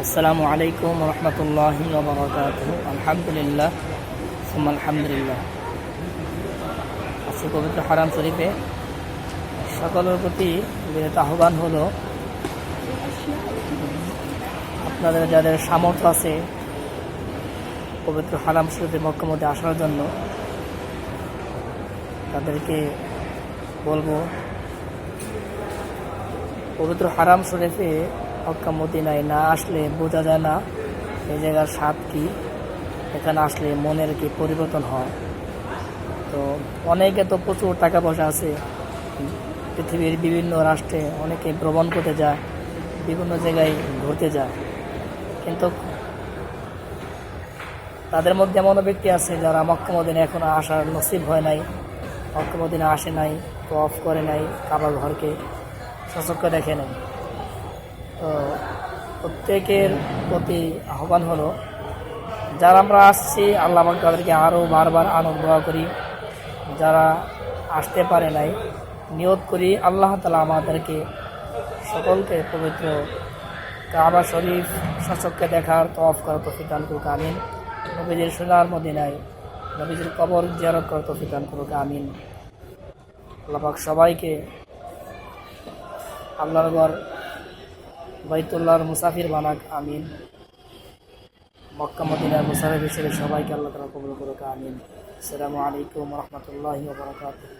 আসসালামু আলাইকুম রহমতুল্লাহি ওয়া বারাকাতুহু। আলহামদুলিল্লাহ সুম্মা আলহামদুলিল্লাহ। আজকে পবিত্র হারাম শরীফে সকলের প্রতি বিনীত আহ্বান হলো, আপনাদের যাদের সামর্থ্য আছে পবিত্র হারাম শরীফে মক্কার মধ্যে আসার জন্য, তাদেরকে বলবো পবিত্র হারাম শরীফে মক্কা মদিনায় না আসলে বোঝা যায় না এই জায়গার স্বাদ কী, এখানে আসলে মনের কি পরিবর্তন হয়। তো অনেকে তো প্রচুর টাকা পয়সা আছে, পৃথিবীর বিভিন্ন রাষ্ট্রে অনেকে ভ্রমণ করতে যায়, বিভিন্ন জায়গায় ঘুরতে যায়, কিন্তু তাদের মধ্যে এমনও ব্যক্তি আছে যারা মক্কা মদিনা এখনো আসার নসিব হয় নাই, মক্কা মদিনা আসে নাই, তওয়াফ করে নাই, কাবা ঘরকে সচক্ষে দেখে নাই। তো প্রত্যেকের প্রতি আহ্বান হলো, যারা আমরা আসছি আল্লাহ আমাকে তাদেরকে আরও বারবার আনন্দ করি, যারা আসতে পারে নাই নিয়ত করি আল্লাহ তাআলা আমাদেরকে সকলকে পবিত্র কাবা শরীফ সচক্ষে দেখার, তওয়াফ করার তৌফিক দান করুক, আমিন। নবীজির সোনার মদিনায় নবীজির কবর জিয়ারত করার তৌফিক দান করুক, আমিন। আল্লাহ পাক সবাইকে আল্লাহর ঘর বাইতুল্লাহর মুসাফির বানাক, আমিন। মক্কা মদিনার মুসাফির হিসেবে সবাইকে আল্লাহ তাআলা কবুল করুক, আমিন। আসসালামু আলাইকুম রহমতুল্লাহি ওয়া বারাকাতুহু।